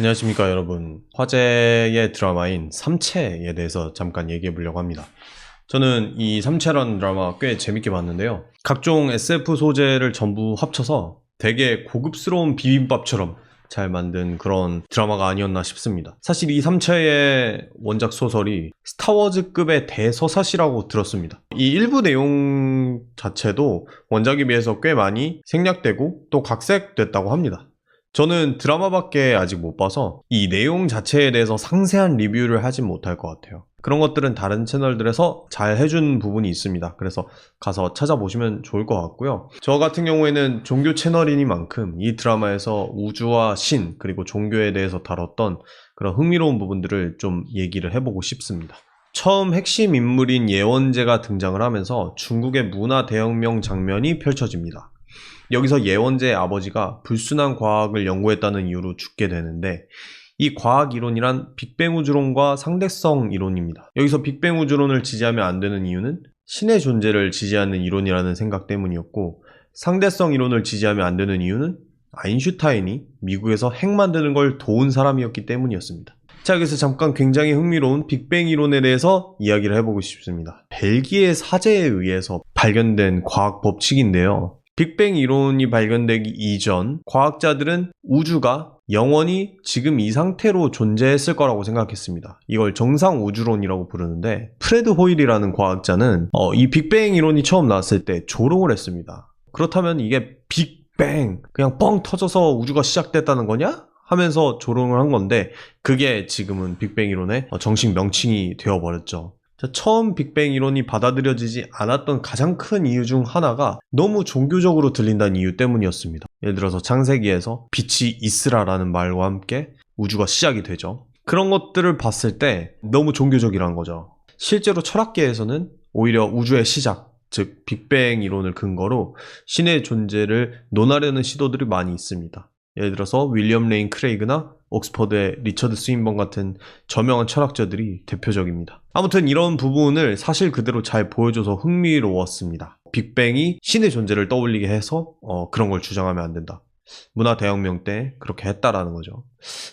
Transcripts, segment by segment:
안녕하십니까 여러분. 화제의 드라마인 삼체에 대해서 잠깐 얘기해 보려고 합니다. 저는 이 삼체라는 드라마 꽤 재밌게 봤는데요. 각종 SF 소재를 전부 합쳐서 되게 고급스러운 비빔밥처럼 잘 만든 그런 드라마가 아니었나 싶습니다. 사실 이 삼체의 원작 소설이 스타워즈급의 대서사시라고 들었습니다. 이 일부 내용 자체도 원작에 비해서 꽤 많이 생략되고 또 각색됐다고 합니다. 저는 드라마밖에 아직 못 봐서 이 내용 자체에 대해서 상세한 리뷰를 하진 못할 것 같아요. 그런 것들은 다른 채널들에서 잘 해준 부분이 있습니다. 그래서 가서 찾아보시면 좋을 것 같고요. 저 같은 경우에는 종교 채널이니만큼 이 드라마에서 우주와 신 그리고 종교에 대해서 다뤘던 그런 흥미로운 부분들을 좀 얘기를 해보고 싶습니다. 처음 핵심 인물인 예원제가 등장을 하면서 중국의 문화 대혁명 장면이 펼쳐집니다. 여기서 예원제의 아버지가 불순한 과학을 연구했다는 이유로 죽게 되는데, 이 과학 이론이란 빅뱅 우주론과 상대성 이론입니다. 여기서 빅뱅 우주론을 지지하면 안 되는 이유는 신의 존재를 지지하는 이론이라는 생각 때문이었고, 상대성 이론을 지지하면 안 되는 이유는 아인슈타인이 미국에서 핵 만드는 걸 도운 사람이었기 때문이었습니다. 자, 여기서 잠깐 굉장히 흥미로운 빅뱅 이론에 대해서 이야기를 해보고 싶습니다. 벨기에 사제에 의해서 발견된 과학 법칙인데요. 빅뱅 이론이 발견되기 이전 과학자들은 우주가 영원히 지금 이 상태로 존재했을 거라고 생각했습니다. 이걸 정상 우주론이라고 부르는데, 프레드 호일이라는 과학자는 이 빅뱅 이론이 처음 나왔을 때 조롱을 했습니다. 그렇다면 이게 빅뱅, 그냥 뻥 터져서 우주가 시작됐다는 거냐? 하면서 조롱을 한 건데, 그게 지금은 빅뱅 이론의 정식 명칭이 되어버렸죠. 처음 빅뱅 이론이 받아들여지지 않았던 가장 큰 이유 중 하나가 너무 종교적으로 들린다는 이유 때문이었습니다. 예를 들어서 창세기에서 빛이 있으라라는 말과 함께 우주가 시작이 되죠. 그런 것들을 봤을 때 너무 종교적이라는 거죠. 실제로 철학계에서는 오히려 우주의 시작, 즉 빅뱅 이론을 근거로 신의 존재를 논하려는 시도들이 많이 있습니다. 예를 들어서 윌리엄 레인 크레이그나 옥스퍼드의 리처드 스윈번 같은 저명한 철학자들이 대표적입니다. 아무튼 이런 부분을 사실 그대로 잘 보여줘서 흥미로웠습니다. 빅뱅이 신의 존재를 떠올리게 해서 그런 걸 주장하면 안 된다. 문화 대혁명 때 그렇게 했다라는 거죠.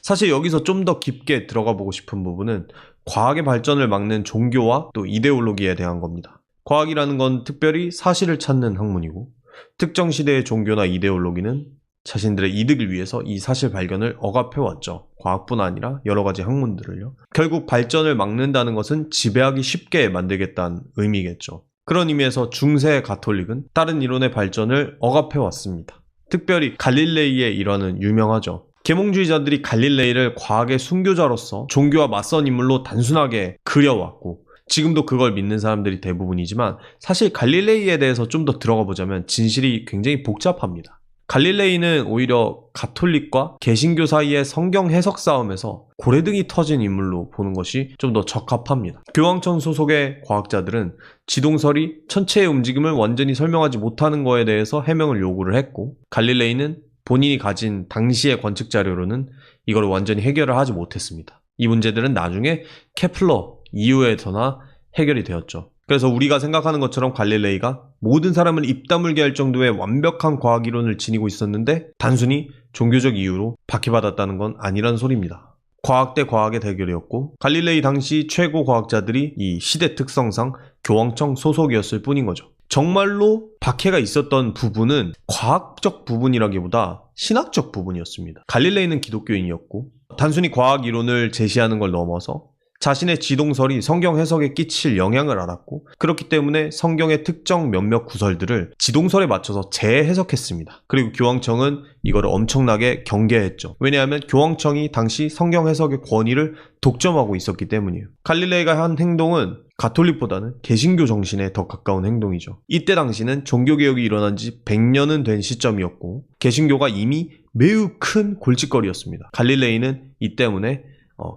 사실 여기서 좀 더 깊게 들어가 보고 싶은 부분은 과학의 발전을 막는 종교와 또 이데올로기에 대한 겁니다. 과학이라는 건 특별히 사실을 찾는 학문이고, 특정 시대의 종교나 이데올로기는 자신들의 이득을 위해서 이 사실 발견을 억압해왔죠. 과학뿐 아니라 여러 가지 학문들을요. 결국 발전을 막는다는 것은 지배하기 쉽게 만들겠다는 의미겠죠. 그런 의미에서 중세 가톨릭은 다른 이론의 발전을 억압해왔습니다. 특별히 갈릴레이의 일화는 유명하죠. 계몽주의자들이 갈릴레이를 과학의 순교자로서 종교와 맞선 인물로 단순하게 그려왔고, 지금도 그걸 믿는 사람들이 대부분이지만, 사실 갈릴레이에 대해서 좀 더 들어가 보자면 진실이 굉장히 복잡합니다. 갈릴레이는 오히려 가톨릭과 개신교 사이의 성경 해석 싸움에서 고래등이 터진 인물로 보는 것이 좀 더 적합합니다. 교황청 소속의 과학자들은 지동설이 천체의 움직임을 완전히 설명하지 못하는 거에 대해서 해명을 요구를 했고, 갈릴레이는 본인이 가진 당시의 관측 자료로는 이걸 완전히 해결을 하지 못했습니다. 이 문제들은 나중에 케플러 이후에서나 해결이 되었죠. 그래서 우리가 생각하는 것처럼 갈릴레이가 모든 사람을 입다물게 할 정도의 완벽한 과학이론을 지니고 있었는데, 단순히 종교적 이유로 박해받았다는 건 아니란 소리입니다. 과학 대 과학의 대결이었고, 갈릴레이 당시 최고 과학자들이 이 시대 특성상 교황청 소속이었을 뿐인 거죠. 정말로 박해가 있었던 부분은 과학적 부분이라기보다 신학적 부분이었습니다. 갈릴레이는 기독교인이었고, 단순히 과학 이론을 제시하는 걸 넘어서 자신의 지동설이 성경 해석에 끼칠 영향을 알았고, 그렇기 때문에 성경의 특정 몇몇 구설들을 지동설에 맞춰서 재해석했습니다. 그리고 교황청은 이거를 엄청나게 경계했죠. 왜냐하면 교황청이 당시 성경 해석의 권위를 독점하고 있었기 때문이에요. 갈릴레이가 한 행동은 가톨릭보다는 개신교 정신에 더 가까운 행동이죠. 이때 당시는 종교개혁이 일어난 지 100년은 된 시점이었고, 개신교가 이미 매우 큰 골칫거리였습니다. 갈릴레이는 이 때문에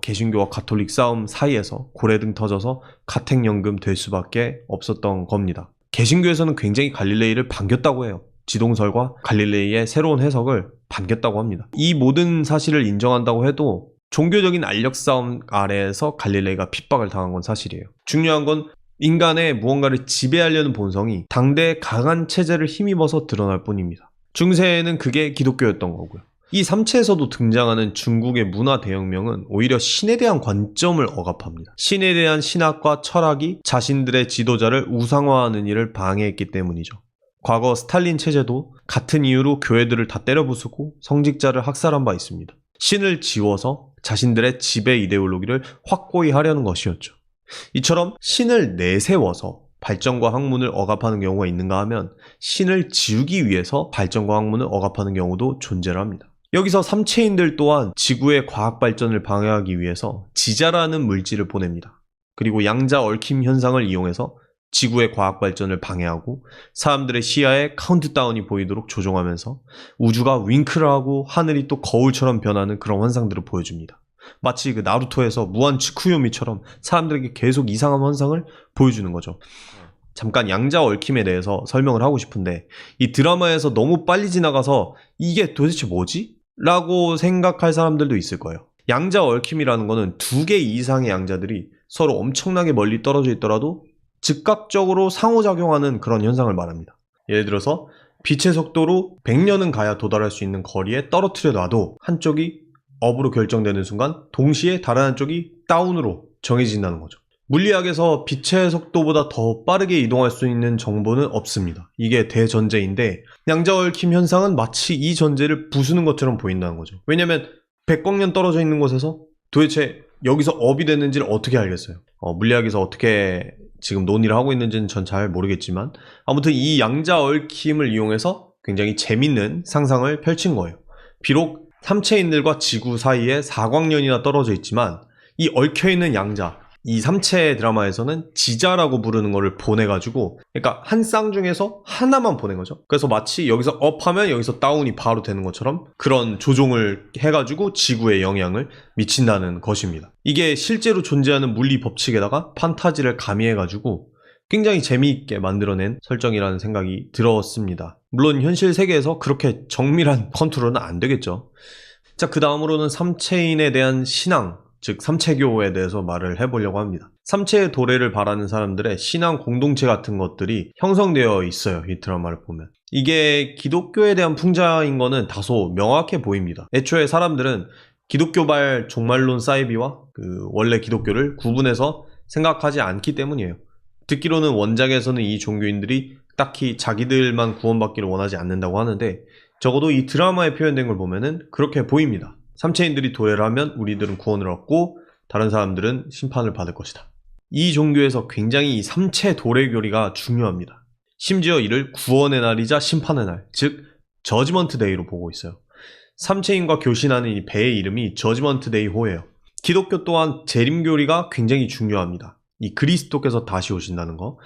개신교와 가톨릭 싸움 사이에서 고래등 터져서 가택연금 될 수밖에 없었던 겁니다. 개신교에서는 굉장히 갈릴레이를 반겼다고 해요. 지동설과 갈릴레이의 새로운 해석을 반겼다고 합니다. 이 모든 사실을 인정한다고 해도 종교적인 알력 싸움 아래에서 갈릴레이가 핍박을 당한 건 사실이에요. 중요한 건 인간의 무언가를 지배하려는 본성이 당대의 강한 체제를 힘입어서 드러날 뿐입니다. 중세에는 그게 기독교였던 거고요. 이 삼체에서도 등장하는 중국의 문화 대혁명은 오히려 신에 대한 관점을 억압합니다. 신에 대한 신학과 철학이 자신들의 지도자를 우상화하는 일을 방해했기 때문이죠. 과거 스탈린 체제도 같은 이유로 교회들을 다 때려부수고 성직자를 학살한 바 있습니다. 신을 지워서 자신들의 지배 이데올로기를 확고히 하려는 것이었죠. 이처럼 신을 내세워서 발전과 학문을 억압하는 경우가 있는가 하면 신을 지우기 위해서 발전과 학문을 억압하는 경우도 존재를 합니다. 여기서 삼체인들 또한 지구의 과학 발전을 방해하기 위해서 지자라는 물질을 보냅니다. 그리고 양자 얽힘 현상을 이용해서 지구의 과학 발전을 방해하고 사람들의 시야에 카운트다운이 보이도록 조종하면서 우주가 윙크를 하고 하늘이 또 거울처럼 변하는 그런 환상들을 보여줍니다. 마치 그 나루토에서 무한 치쿠요미처럼 사람들에게 계속 이상한 환상을 보여주는 거죠. 잠깐 양자 얽힘에 대해서 설명을 하고 싶은데 이 드라마에서 너무 빨리 지나가서 이게 도대체 뭐지? 라고 생각할 사람들도 있을 거예요. 양자 얽힘이라는 거는 2개 이상의 양자들이 서로 엄청나게 멀리 떨어져 있더라도 즉각적으로 상호작용하는 그런 현상을 말합니다. 예를 들어서 빛의 속도로 100년은 가야 도달할 수 있는 거리에 떨어뜨려 놔도 한쪽이 업으로 결정되는 순간 동시에 다른 한쪽이 다운으로 정해진다는 거죠. 물리학에서 빛의 속도보다 더 빠르게 이동할 수 있는 정보는 없습니다. 이게 대전제인데 양자 얽힘 현상은 마치 이 전제를 부수는 것처럼 보인다는 거죠. 왜냐면 100광년 떨어져 있는 곳에서 도대체 여기서 업이 됐는지를 어떻게 알겠어요? 물리학에서 어떻게 지금 논의를 하고 있는지는 전 잘 모르겠지만 아무튼 이 양자 얽힘을 이용해서 굉장히 재밌는 상상을 펼친 거예요. 비록 삼체인들과 지구 사이에 4광년이나 떨어져 있지만 이 얽혀있는 양자, 이 삼체 드라마에서는 지자라고 부르는 거를 보내가지고 그러니까 한 쌍 중에서 하나만 보낸 거죠. 그래서 마치 여기서 업하면 여기서 다운이 바로 되는 것처럼 그런 조종을 해가지고 지구에 영향을 미친다는 것입니다. 이게 실제로 존재하는 물리 법칙에다가 판타지를 가미해가지고 굉장히 재미있게 만들어낸 설정이라는 생각이 들었습니다. 물론 현실 세계에서 그렇게 정밀한 컨트롤은 안 되겠죠. 자, 그 다음으로는 삼체인에 대한 신앙, 즉 삼체교에 대해서 말을 해보려고 합니다. 삼체의 도래를 바라는 사람들의 신앙 공동체 같은 것들이 형성되어 있어요. 이 드라마를 보면. 이게 기독교에 대한 풍자인 거는 다소 명확해 보입니다. 애초에 사람들은 기독교발 종말론 사이비와 그 원래 기독교를 구분해서 생각하지 않기 때문이에요. 듣기로는 원작에서는 이 종교인들이 딱히 자기들만 구원받기를 원하지 않는다고 하는데 적어도 이 드라마에 표현된 걸 보면은 그렇게 보입니다. 삼체인들이 도래를 하면 우리들은 구원을 얻고 다른 사람들은 심판을 받을 것이다. 이 종교에서 굉장히 이 삼체 도래교리가 중요합니다. 심지어 이를 구원의 날이자 심판의 날, 즉 저지먼트 데이로 보고 있어요. 삼체인과 교신하는 이 배의 이름이 저지먼트 데이 호예요. 기독교 또한 재림교리가 굉장히 중요합니다. 이 그리스도께서 다시 오신다는 거.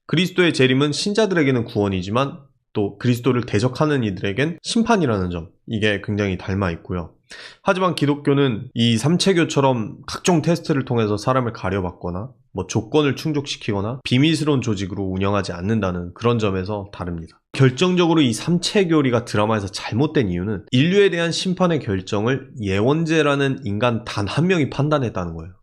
그리스도의 재림은 신자들에게는 구원이지만 또 그리스도를 대적하는 이들에겐 심판이라는 점, 이게 굉장히 닮아 있고요. 하지만 기독교는 이 삼체교처럼 각종 테스트를 통해서 사람을 가려받거나 조건을 충족시키거나 비밀스러운 조직으로 운영하지 않는다는 그런 점에서 다릅니다. 결정적으로 이 삼체교리가 드라마에서 잘못된 이유는 인류에 대한 심판의 결정을 예원제라는 인간 단 한 명이 판단했다는 거예요.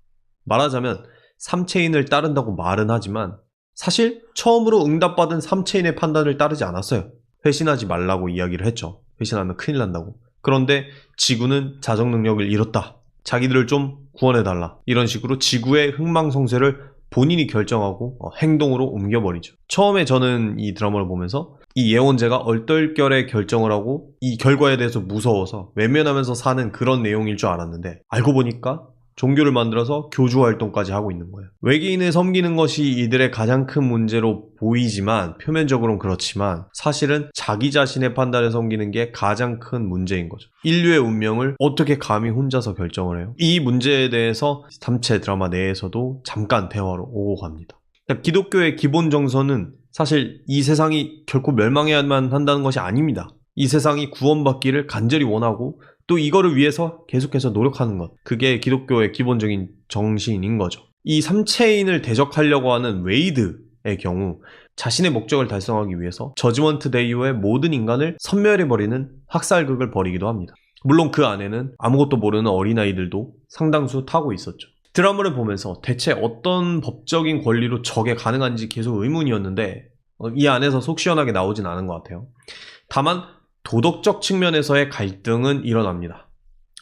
말하자면 삼체인을 따른다고 말은 하지만 사실 처음으로 응답받은 삼체인의 판단을 따르지 않았어요. 회신하지 말라고 이야기를 했죠. 회신하면 큰일 난다고. 그런데 지구는 자정 능력을 잃었다. 자기들을 좀 구원해달라. 이런 식으로 지구의 흥망성쇠를 본인이 결정하고 행동으로 옮겨버리죠. 처음에 저는 이 드라마를 보면서 이 예원제가 얼떨결에 결정을 하고 이 결과에 대해서 무서워서 외면하면서 사는 그런 내용일 줄 알았는데 알고 보니까 종교를 만들어서 교주 활동까지 하고 있는 거예요. 외계인을 섬기는 것이 이들의 가장 큰 문제로 보이지만 표면적으로는 그렇지만 사실은 자기 자신의 판단을 섬기는 게 가장 큰 문제인 거죠. 인류의 운명을 어떻게 감히 혼자서 결정을 해요? 이 문제에 대해서 삼체 드라마 내에서도 잠깐 대화로 오고 갑니다. 기독교의 기본 정서는 사실 이 세상이 결코 멸망해야만 한다는 것이 아닙니다. 이 세상이 구원받기를 간절히 원하고 또 이거를 위해서 계속해서 노력하는 것, 그게 기독교의 기본적인 정신인 거죠. 이 삼체인을 대적하려고 하는 웨이드의 경우 자신의 목적을 달성하기 위해서 저지먼트 데이 이후에 모든 인간을 섬멸해버리는 학살극을 벌이기도 합니다. 물론 그 안에는 아무것도 모르는 어린아이들도 상당수 타고 있었죠. 드라마를 보면서 대체 어떤 법적인 권리로 저게 가능한지 계속 의문이었는데 이 안에서 속 시원하게 나오진 않은 것 같아요. 다만 도덕적 측면에서의 갈등은 일어납니다.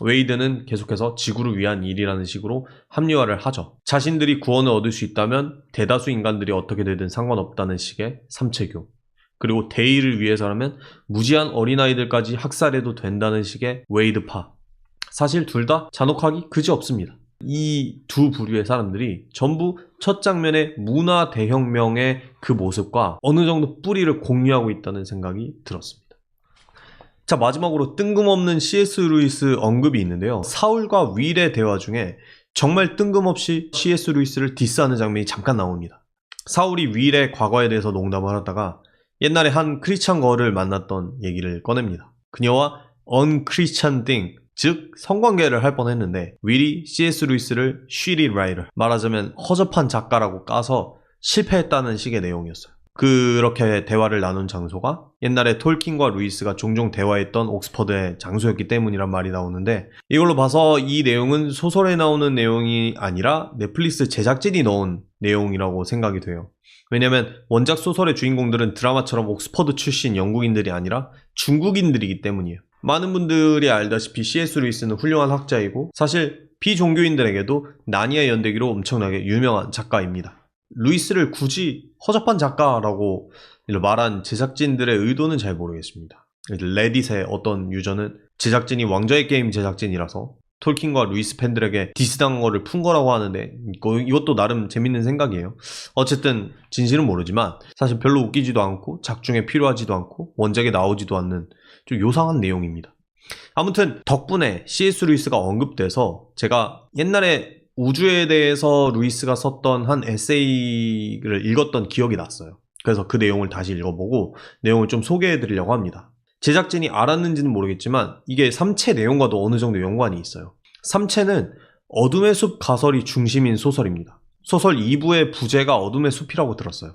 웨이드는 계속해서 지구를 위한 일이라는 식으로 합리화를 하죠. 자신들이 구원을 얻을 수 있다면 대다수 인간들이 어떻게 되든 상관없다는 식의 삼체교. 그리고 대의를 위해서라면 무지한 어린아이들까지 학살해도 된다는 식의 웨이드파. 사실 둘 다 잔혹하기 그지없습니다. 이 두 부류의 사람들이 전부 첫 장면의 문화 대혁명의 그 모습과 어느 정도 뿌리를 공유하고 있다는 생각이 들었습니다. 자, 마지막으로 뜬금없는 C.S. 루이스 언급이 있는데요. 사울과 윌의 대화 중에 정말 뜬금없이 C.S. 루이스를 디스하는 장면이 잠깐 나옵니다. 사울이 윌의 과거에 대해서 농담을 하다가 옛날에 한 크리스찬 걸을 만났던 얘기를 꺼냅니다. 그녀와 unchristian thing, 즉 성관계를 할 뻔했는데 윌이 C.S. 루이스를 shitty writer, 말하자면 허접한 작가라고 까서 실패했다는 식의 내용이었어요. 그렇게 대화를 나눈 장소가 옛날에 톨킨과 루이스가 종종 대화했던 옥스퍼드의 장소였기 때문이란 말이 나오는데, 이걸로 봐서 이 내용은 소설에 나오는 내용이 아니라 넷플릭스 제작진이 넣은 내용이라고 생각이 돼요. 왜냐면 원작 소설의 주인공들은 드라마처럼 옥스퍼드 출신 영국인들이 아니라 중국인들이기 때문이에요. 많은 분들이 알다시피 C.S. 루이스는 훌륭한 학자이고 사실 비종교인들에게도 나니아 연대기로 엄청나게 유명한 작가입니다. 루이스를 굳이 허접한 작가라고 말한 제작진들의 의도는 잘 모르겠습니다. 레딧의 어떤 유저는 제작진이 왕좌의 게임 제작진이라서 톨킨과 루이스 팬들에게 디스당한 거를 푼 거라고 하는데 이것도 나름 재밌는 생각이에요. 어쨌든 진실은 모르지만 사실 별로 웃기지도 않고 작중에 필요하지도 않고 원작에 나오지도 않는 좀 요상한 내용입니다. 아무튼 덕분에 C.S. 루이스가 언급돼서 제가 옛날에 우주에 대해서 루이스가 썼던 한 에세이를 읽었던 기억이 났어요. 그래서 그 내용을 다시 읽어보고 내용을 좀 소개해드리려고 합니다. 제작진이 알았는지는 모르겠지만 이게 3체 내용과도 어느 정도 연관이 있어요. 3체는 어둠의 숲 가설이 중심인 소설입니다. 소설 2부의 부제가 어둠의 숲이라고 들었어요.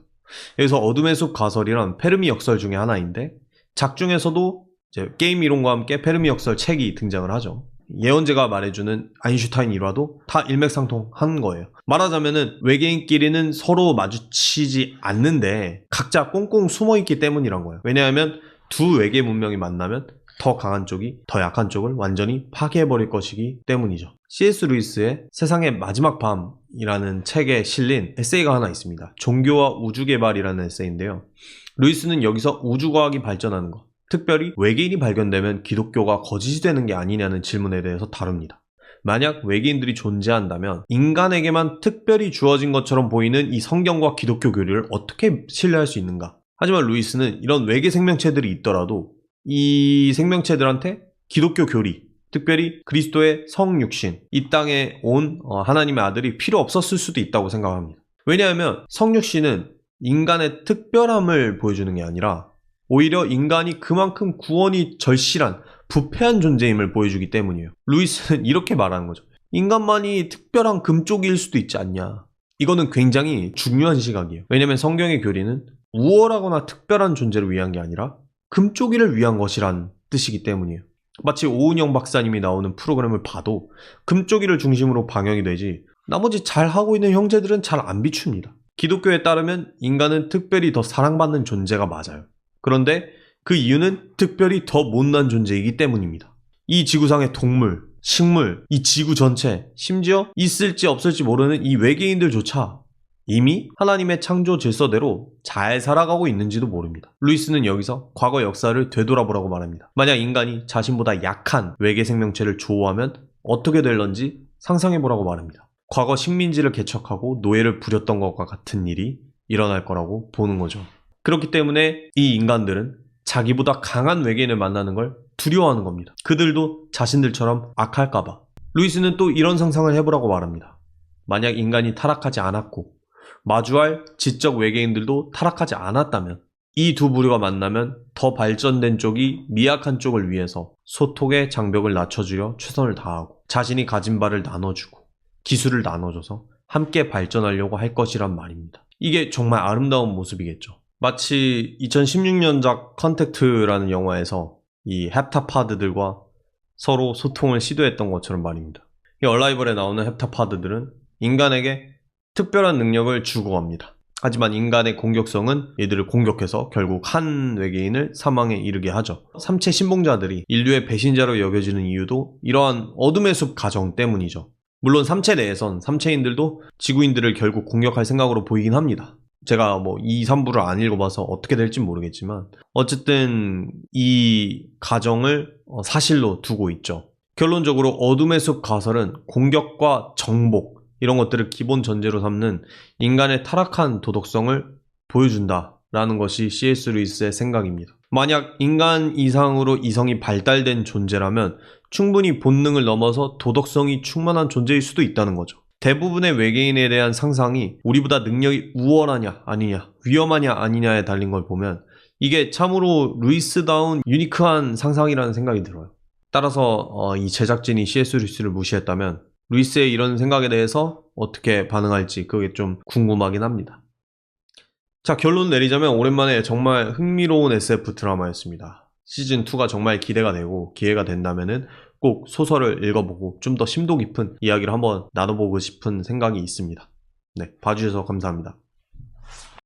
여기서 어둠의 숲 가설이란 페르미 역설 중에 하나인데 작중에서도 이제 게임 이론과 함께 페르미 역설 책이 등장을 하죠. 예언제가 말해주는 아인슈타인 일화도 다 일맥상통한 거예요. 말하자면은 외계인끼리는 서로 마주치지 않는데 각자 꽁꽁 숨어있기 때문이란 거예요. 왜냐하면 두 외계 문명이 만나면 더 강한 쪽이 더 약한 쪽을 완전히 파괴해버릴 것이기 때문이죠. C.S. 루이스의 세상의 마지막 밤이라는 책에 실린 에세이가 하나 있습니다. 종교와 우주개발이라는 에세이인데요. 루이스는 여기서 우주과학이 발전하는 것, 특별히 외계인이 발견되면 기독교가 거짓이 되는 게 아니냐는 질문에 대해서 다룹니다. 만약 외계인들이 존재한다면 인간에게만 특별히 주어진 것처럼 보이는 이 성경과 기독교 교리를 어떻게 신뢰할 수 있는가? 하지만 루이스는 이런 외계 생명체들이 있더라도 이 생명체들한테 기독교 교리, 특별히 그리스도의 성육신, 이 땅에 온 하나님의 아들이 필요 없었을 수도 있다고 생각합니다. 왜냐하면 성육신은 인간의 특별함을 보여주는 게 아니라 오히려 인간이 그만큼 구원이 절실한 부패한 존재임을 보여주기 때문이에요. 루이스는 이렇게 말하는 거죠. 인간만이 특별한 금쪽일 수도 있지 않냐. 이거는 굉장히 중요한 시각이에요. 왜냐면 성경의 교리는 우월하거나 특별한 존재를 위한 게 아니라 금쪽이를 위한 것이란 뜻이기 때문이에요. 마치 오은영 박사님이 나오는 프로그램을 봐도 금쪽이를 중심으로 방영이 되지 나머지 잘하고 있는 형제들은 잘 안 비춥니다. 기독교에 따르면 인간은 특별히 더 사랑받는 존재가 맞아요. 그런데 그 이유는 특별히 더 못난 존재이기 때문입니다. 이 지구상의 동물, 식물, 이 지구 전체, 심지어 있을지 없을지 모르는 이 외계인들조차 이미 하나님의 창조 질서대로 잘 살아가고 있는지도 모릅니다. 루이스는 여기서 과거 역사를 되돌아보라고 말합니다. 만약 인간이 자신보다 약한 외계 생명체를 조호하면 어떻게 될런지 상상해보라고 말합니다. 과거 식민지를 개척하고 노예를 부렸던 것과 같은 일이 일어날 거라고 보는 거죠. 그렇기 때문에 이 인간들은 자기보다 강한 외계인을 만나는 걸 두려워하는 겁니다. 그들도 자신들처럼 악할까봐. 루이스는 또 이런 상상을 해보라고 말합니다. 만약 인간이 타락하지 않았고 마주할 지적 외계인들도 타락하지 않았다면 이 두 부류가 만나면 더 발전된 쪽이 미약한 쪽을 위해서 소통의 장벽을 낮춰주려 최선을 다하고 자신이 가진 바를 나눠주고 기술을 나눠줘서 함께 발전하려고 할 것이란 말입니다. 이게 정말 아름다운 모습이겠죠. 마치 2016년작 컨택트라는 영화에서 이 헵타파드들과 서로 소통을 시도했던 것처럼 말입니다. 이 얼라이벌에 나오는 헵타파드들은 인간에게 특별한 능력을 주고 갑니다. 하지만 인간의 공격성은 얘들을 공격해서 결국 한 외계인을 사망에 이르게 하죠. 삼체 신봉자들이 인류의 배신자로 여겨지는 이유도 이러한 어둠의 숲 가정 때문이죠. 물론 삼체 내에선 삼체인들도 지구인들을 결국 공격할 생각으로 보이긴 합니다. 제가 2, 3부를 안 읽어봐서 어떻게 될지 모르겠지만 어쨌든 이 가정을 사실로 두고 있죠. 결론적으로 어둠의 숲 가설은 공격과 정복 이런 것들을 기본 전제로 삼는 인간의 타락한 도덕성을 보여준다라는 것이 C.S. 루이스의 생각입니다. 만약 인간 이상으로 이성이 발달된 존재라면 충분히 본능을 넘어서 도덕성이 충만한 존재일 수도 있다는 거죠. 대부분의 외계인에 대한 상상이 우리보다 능력이 우월하냐 아니냐, 위험하냐 아니냐에 달린 걸 보면 이게 참으로 루이스다운 유니크한 상상이라는 생각이 들어요. 따라서 이 제작진이 C.S. 루이스를 무시했다면 루이스의 이런 생각에 대해서 어떻게 반응할지 그게 좀 궁금하긴 합니다. 자, 결론 내리자면 오랜만에 정말 흥미로운 SF 드라마였습니다. 시즌2가 정말 기대가 되고 기회가 된다면은 꼭 소설을 읽어보고 좀 더 심도 깊은 이야기를 한번 나눠보고 싶은 생각이 있습니다. 네, 봐주셔서 감사합니다.